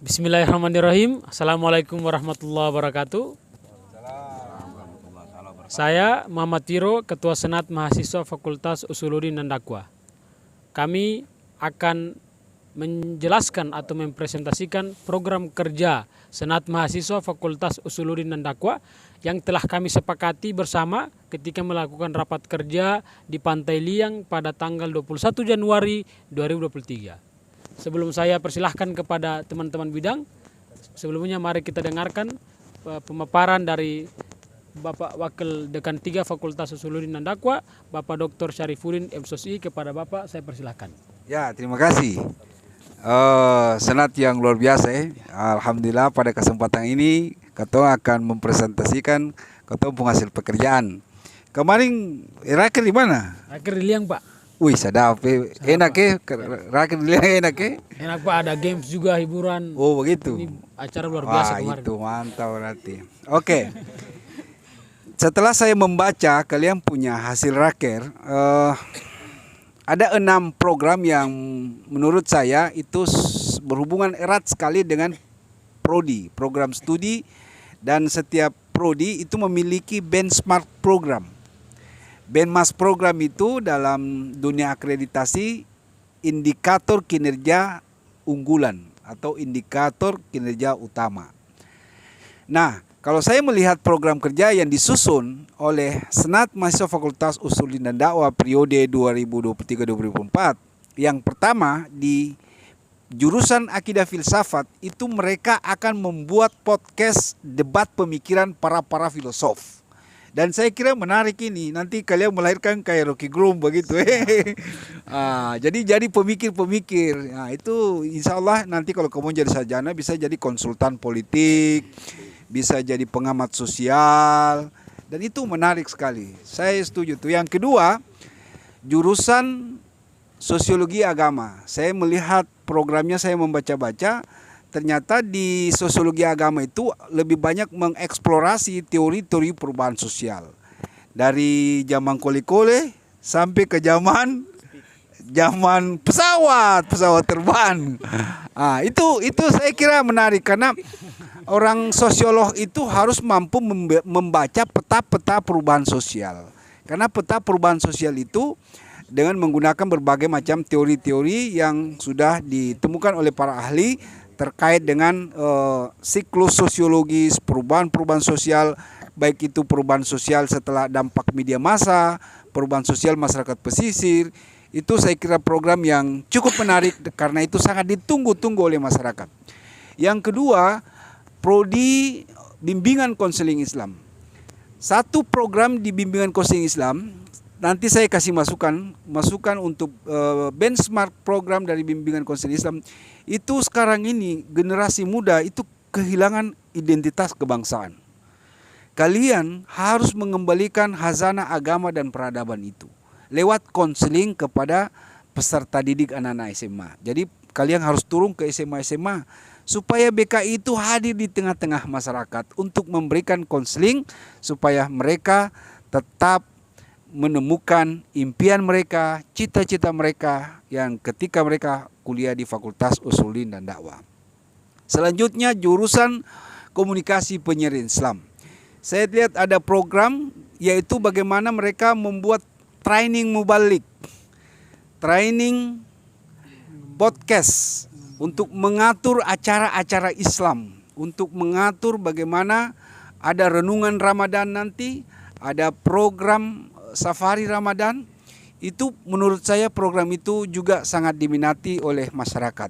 Bismillahirrahmanirrahim. Assalamualaikum warahmatullahi wabarakatuh. Saya Muhammad Tiro, Ketua Senat Mahasiswa Fakultas Usuluddin dan Dakwah. Kami akan menjelaskan atau mempresentasikan program kerja Senat Mahasiswa Fakultas Usuluddin dan Dakwah yang telah kami sepakati bersama ketika melakukan rapat kerja di Pantai Liang pada tanggal 21 Januari 2023. Sebelum saya persilahkan kepada teman-teman bidang, sebelumnya mari kita dengarkan pemaparan dari Bapak Wakil Dekan 3 Fakultas Usuluddin dan Dakwah, Bapak Dr. Syarifuddin MSosi. Kepada Bapak saya persilahkan. Ya, terima kasih. Senat yang luar biasa ya. Alhamdulillah pada kesempatan ini Ketua akan mempresentasikan Ketua penghasil pekerjaan. Kemarin raker di mana? Raker di Liang, Pak. Wih, sadap. Enak ya, raker di Liang enak ya. Enak, Pak, ada games juga, hiburan. Oh, begitu. Ini acara luar biasa kemarin. Itu mantap berarti. Oke. Setelah saya membaca kalian punya hasil raker, ada 6 program yang menurut saya itu berhubungan erat sekali dengan prodi, program studi, dan setiap prodi itu memiliki benchmark program. Benchmark program itu dalam dunia akreditasi indikator kinerja unggulan atau indikator kinerja utama. Nah, kalau saya melihat program kerja yang disusun oleh Senat Mahasiswa Fakultas Usuluddin dan Dakwah periode 2023-2024, yang pertama di jurusan Akidah Filsafat itu mereka akan membuat podcast debat pemikiran para filosof. Dan saya kira menarik ini, nanti kalian melahirkan kayak Rocky Gerung begitu. Jadi pemikir-pemikir. Nah, itu insya Allah nanti kalau kamu jadi sarjana bisa jadi konsultan politik, bisa jadi pengamat sosial, dan itu menarik sekali. Saya setuju tuh. Yang kedua, jurusan sosiologi agama. Saya melihat programnya, saya membaca-baca, ternyata di sosiologi agama itu lebih banyak mengeksplorasi teori-teori perubahan sosial. Dari zaman kole-kole sampai ke zaman pesawat terbang. Itu saya kira menarik karena orang sosiolog itu harus mampu membaca peta-peta perubahan sosial. Karena peta perubahan sosial itu dengan menggunakan berbagai macam teori-teori yang sudah ditemukan oleh para ahli terkait dengan siklus sosiologis, perubahan sosial, baik itu perubahan sosial setelah dampak media massa, perubahan sosial masyarakat pesisir. Itu saya kira program yang cukup menarik karena itu sangat ditunggu-tunggu oleh masyarakat. Yang kedua, prodi bimbingan konseling Islam. Satu program di bimbingan konseling Islam, nanti saya kasih masukan untuk benchmark program dari bimbingan konseling Islam. Itu sekarang ini generasi muda itu kehilangan identitas kebangsaan. Kalian harus mengembalikan khazanah agama dan peradaban itu lewat konseling kepada peserta didik anak-anak SMA. Jadi kalian harus turun ke SMA supaya BKI itu hadir di tengah-tengah masyarakat untuk memberikan konseling supaya mereka tetap menemukan impian mereka, cita-cita mereka yang ketika mereka kuliah di Fakultas Usuluddin dan Dakwah. Selanjutnya jurusan komunikasi penyiaran Islam. Saya lihat ada program yaitu bagaimana mereka membuat training mubalik, training podcast untuk mengatur acara-acara Islam, untuk mengatur bagaimana ada renungan Ramadan nanti, ada program safari Ramadan. Itu menurut saya program itu juga sangat diminati oleh masyarakat.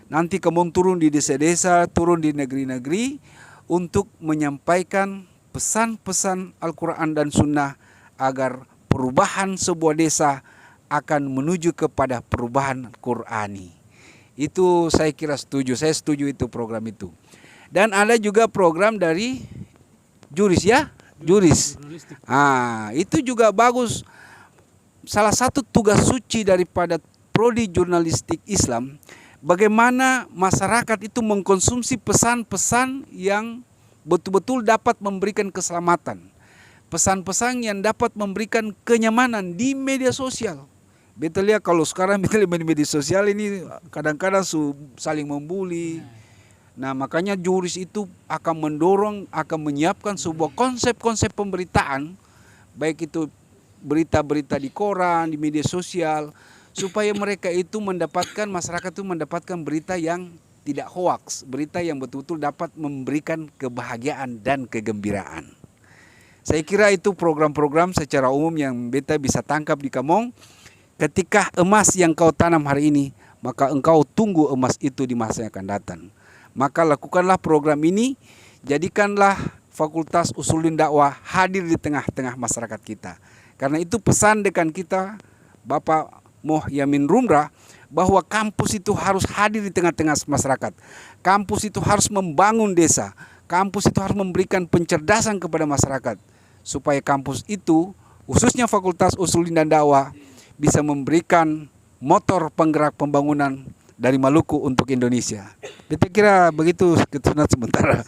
Nanti kamu turun di desa-desa, turun di negeri-negeri untuk menyampaikan pesan-pesan Al-Quran dan Sunnah agar perubahan sebuah desa akan menuju kepada perubahan Qurani. Itu saya kira setuju, saya setuju itu program itu. Dan ada juga program dari juris ya, juris. Itu juga bagus. Salah satu tugas suci daripada prodi jurnalistik Islam, bagaimana masyarakat itu mengkonsumsi pesan-pesan yang betul-betul dapat memberikan keselamatan. Pesan-pesan yang dapat memberikan kenyamanan di media sosial. Betul ya, kalau sekarang betul media sosial ini kadang-kadang saling membuli. Nah, makanya Juris itu akan mendorong, akan menyiapkan sebuah konsep-konsep pemberitaan, baik itu berita-berita di koran, di media sosial, supaya mereka itu mendapatkan, masyarakat itu mendapatkan berita yang tidak hoaks, berita yang betul-betul dapat memberikan kebahagiaan dan kegembiraan. Saya kira itu program-program secara umum yang beta bisa tangkap di Kamong. Ketika emas yang kau tanam hari ini, maka engkau tunggu emas itu di masa yang akan datang. Maka lakukanlah program ini, jadikanlah Fakultas Usuluddin Dakwah hadir di tengah-tengah masyarakat kita. Karena itu pesan dekan kita, Bapak Moh Yamin Rumrah, bahwa kampus itu harus hadir di tengah-tengah masyarakat. Kampus itu harus membangun desa. Kampus itu harus memberikan pencerdasan kepada masyarakat. Supaya kampus itu, khususnya Fakultas Usuluddin dan Dakwah, bisa memberikan motor penggerak pembangunan dari Maluku untuk Indonesia. Saya kira begitu keturunan sementara.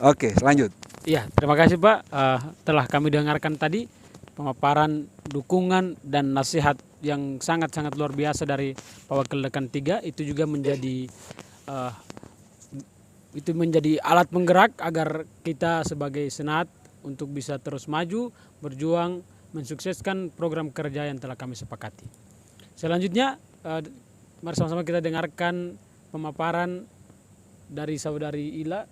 Oke, lanjut. Iya, terima kasih Pak. Telah kami dengarkan tadi pemaparan dukungan dan nasihat yang sangat-sangat luar biasa dari Pak Wakil Dekan 3. Itu juga menjadi alat penggerak agar kita sebagai Senat untuk bisa terus maju, berjuang, mensukseskan program kerja yang telah kami sepakati. Selanjutnya, mari sama-sama kita dengarkan pemaparan dari Saudari Ila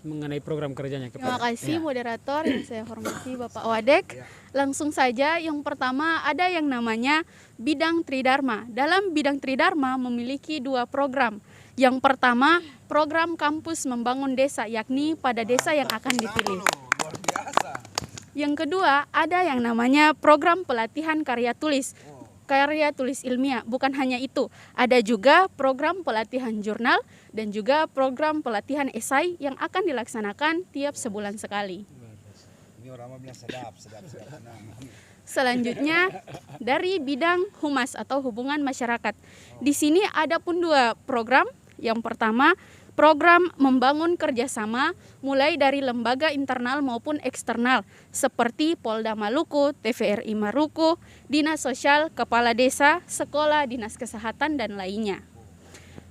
mengenai program kerjanya. Terima kasih moderator yang saya hormati Bapak Wadek. Langsung saja, yang pertama ada yang namanya Bidang Tridharma. Dalam Bidang Tridharma memiliki 2 program. Yang pertama, program kampus membangun desa, yakni pada desa yang akan dipilih. Yang kedua, ada yang namanya program pelatihan karya tulis ilmiah. Bukan hanya itu, ada juga program pelatihan jurnal dan juga program pelatihan esai yang akan dilaksanakan tiap sebulan sekali. Selanjutnya, dari bidang humas atau hubungan masyarakat. Di sini ada pun 2 program. Yang pertama, program membangun kerjasama mulai dari lembaga internal maupun eksternal seperti Polda Maluku, TVRI Maluku, Dinas Sosial, Kepala Desa, Sekolah, Dinas Kesehatan, dan lainnya.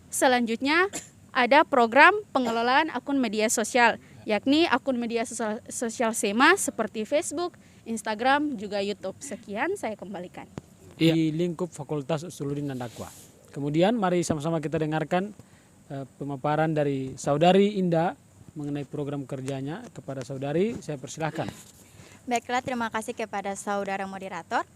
Selanjutnya ada program pengelolaan akun media sosial, yakni akun media sosial SEMA seperti Facebook, Instagram, juga YouTube. Sekian, saya kembalikan. Di lingkup Fakultas Usuluddin dan Dakwah. Kemudian mari sama-sama kita dengarkan pemaparan dari Saudari Indah mengenai program kerjanya. Kepada Saudari, saya persilahkan. Baiklah, terima kasih kepada saudara moderator.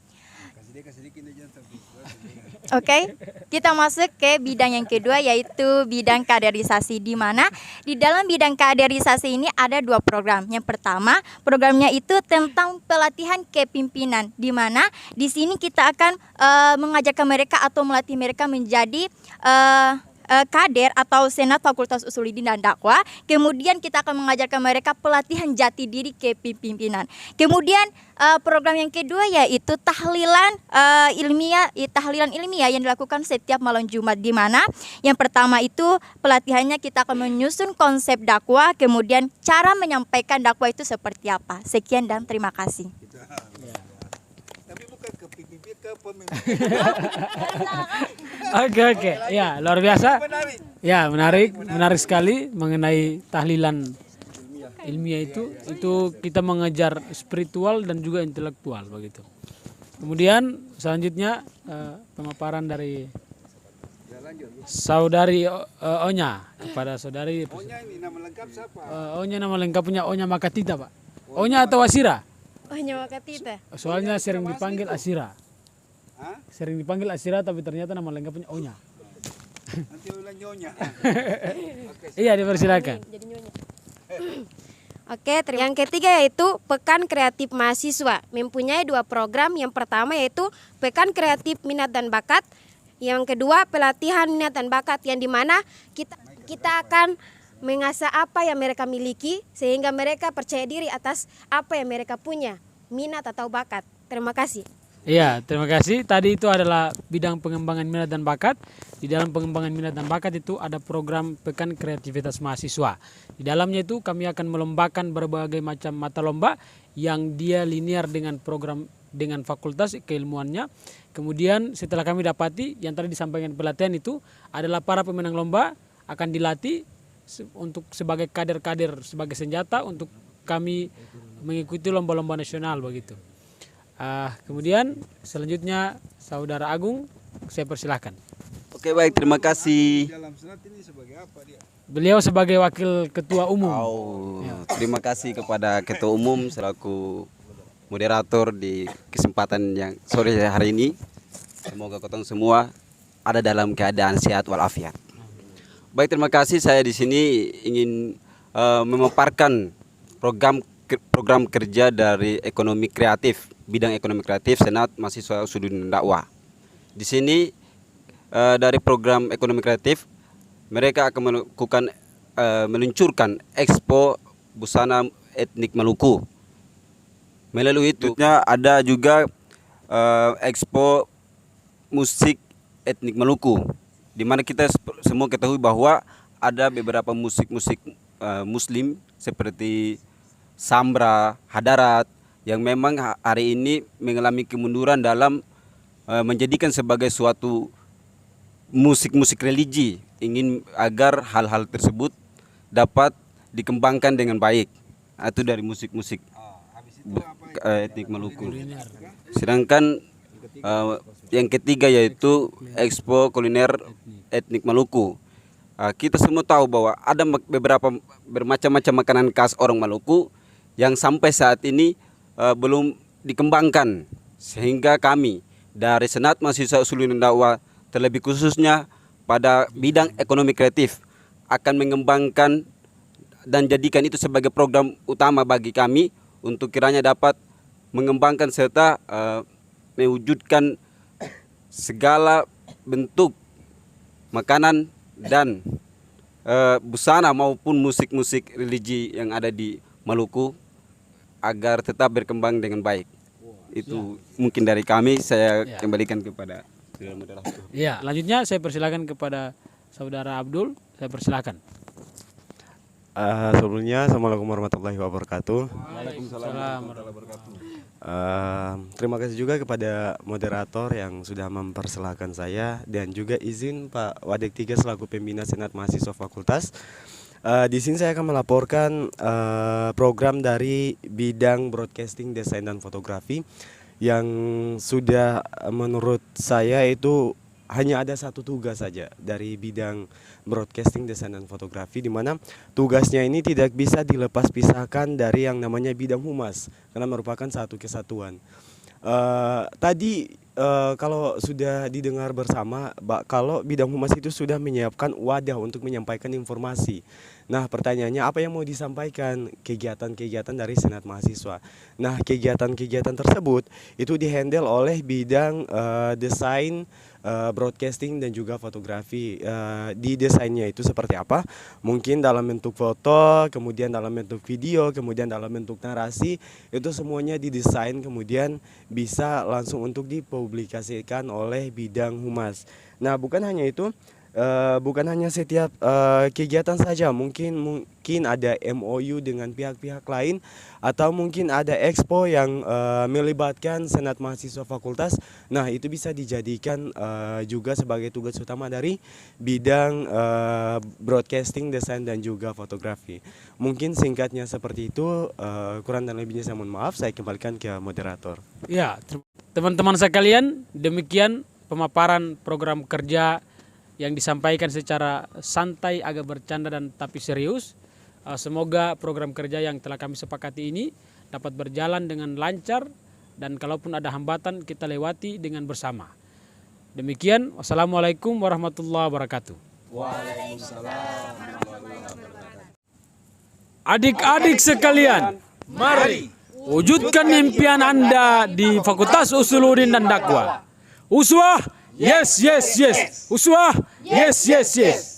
Oke, kita masuk ke bidang yang kedua, yaitu bidang kaderisasi, di mana di dalam bidang kaderisasi ini ada 2 program. Yang pertama, programnya itu tentang pelatihan kepimpinan, di mana di sini kita akan mengajarkan mereka atau melatih mereka menjadi kader atau Senat Fakultas Usuluddin dan Dakwah. Kemudian kita akan mengajarkan mereka pelatihan jati diri kepemimpinan. Kemudian program yang kedua yaitu tahlilan ilmiah yang dilakukan setiap malam Jumat, di mana yang pertama itu pelatihannya kita akan menyusun konsep dakwah, kemudian cara menyampaikan dakwah itu seperti apa. Sekian dan terima kasih. Oke. Ya, luar biasa. Ya, menarik sekali mengenai tahlilan ilmiah itu kita mengejar spiritual dan juga intelektual begitu. Kemudian selanjutnya pemaparan dari Saudari Onya kepada Saudari. Onya ini nama lengkap siapa? Onya nama lengkapnya Onya Makatita, Pak. Onya atau Asira? Onya Makatita. Soalnya sering dipanggil Asira. Sering dipanggil Asira tapi ternyata nama lengkapnya Onya. Nanti ulang nyonya. Iya, dipersilakan. Oke, yang ketiga yaitu Pekan Kreatif Mahasiswa. Mempunyai 2 program. Yang pertama yaitu Pekan Kreatif Minat dan Bakat. Yang kedua pelatihan minat dan bakat, yang dimana kita akan mengasah apa yang mereka miliki sehingga mereka percaya diri atas apa yang mereka punya, minat atau bakat. Terima kasih. Iya, terima kasih. Tadi itu adalah bidang pengembangan minat dan bakat. Di dalam pengembangan minat dan bakat itu ada program Pekan Kreativitas Mahasiswa. Di dalamnya itu kami akan melombakan berbagai macam mata lomba yang dia linear dengan program dengan fakultas keilmuannya. Kemudian setelah kami dapati yang tadi disampaikan pelatihan itu adalah para pemenang lomba akan dilatih untuk sebagai kader-kader sebagai senjata untuk kami mengikuti lomba-lomba nasional begitu. Kemudian selanjutnya Saudara Agung, saya persilahkan. Oke, baik, terima kasih. Dalam senat ini sebagai apa dia? Beliau sebagai wakil ketua umum. Terima kasih kepada ketua umum selaku moderator di kesempatan yang sore hari ini. Semoga kotong semua ada dalam keadaan sehat walafiat. Baik, terima kasih. Saya di sini ingin memaparkan program kerja dari ekonomi kreatif, bidang ekonomi kreatif Senat Mahasiswa Usuluddin Dakwah. Di sini dari program ekonomi kreatif mereka akan meluncurkan Expo Busana Etnik Maluku. Melalui itu ada juga Expo Musik Etnik Maluku, di mana kita semua ketahui bahwa ada beberapa musik-musik Muslim seperti Sambra, Hadarat yang memang hari ini mengalami kemunduran dalam menjadikan sebagai suatu musik-musik religi, ingin agar hal-hal tersebut dapat dikembangkan dengan baik. Itu dari musik-musik etnik Maluku. Sedangkan yang ketiga yaitu Expo Kuliner Etnik Maluku. Kita semua tahu bahwa ada beberapa bermacam-macam makanan khas orang Maluku yang sampai saat ini belum dikembangkan, sehingga kami dari Senat Mahasiswa Usuluddin Dakwah terlebih khususnya pada bidang ekonomi kreatif akan mengembangkan dan jadikan itu sebagai program utama bagi kami untuk kiranya dapat mengembangkan serta mewujudkan segala bentuk makanan dan busana maupun musik-musik religi yang ada di Maluku agar tetap berkembang dengan baik. Itu mungkin dari kami, saya kembalikan kepada moderator. Ya, selanjutnya saya persilakan kepada Saudara Abdul, saya persilakan. Sebelumnya, Assalamualaikum warahmatullahi wabarakatuh. Waalaikumsalam warahmatullahi wabarakatuh. Terima kasih juga kepada moderator yang sudah mempersilahkan saya, dan juga izin Pak Wadek 3 selaku pembina Senat Mahasiswa Fakultas. Di sini saya akan melaporkan program dari bidang broadcasting, desain dan fotografi yang sudah menurut saya itu hanya ada satu tugas saja dari bidang broadcasting, desain dan fotografi, di mana tugasnya ini tidak bisa dilepas pisahkan dari yang namanya bidang humas karena merupakan satu kesatuan. Tadi kalau sudah didengar bersama, kalau bidang humas itu sudah menyiapkan wadah untuk menyampaikan informasi. Nah, pertanyaannya apa yang mau disampaikan? Kegiatan-kegiatan dari Senat Mahasiswa. Nah, kegiatan-kegiatan tersebut itu dihandle oleh bidang desain, broadcasting dan juga fotografi. Di desainnya itu seperti apa? Mungkin dalam bentuk foto, kemudian dalam bentuk video, kemudian dalam bentuk narasi, itu semuanya didesain kemudian bisa langsung untuk dipublikasikan oleh bidang humas. Nah, bukan hanya itu, bukan hanya setiap kegiatan saja, mungkin ada MOU dengan pihak-pihak lain, atau mungkin ada expo yang melibatkan Senat Mahasiswa Fakultas. Nah, itu bisa dijadikan juga sebagai tugas utama dari bidang broadcasting, desain dan juga fotografi. Mungkin singkatnya seperti itu, kurang dan lebihnya saya mohon maaf, saya kembalikan ke moderator. Ya, teman-teman sekalian, demikian pemaparan program kerja yang disampaikan secara santai, agak bercanda dan tapi serius. Semoga program kerja yang telah kami sepakati ini dapat berjalan dengan lancar, dan kalaupun ada hambatan kita lewati dengan bersama. Demikian, wassalamualaikum warahmatullahi wabarakatuh. Waalaikumsalam. Adik-adik sekalian, mari wujudkan impian Anda di Fakultas Usuluddin dan Dakwah. Uswah, yes, yes, yes. Uswah, yes, yes, yes.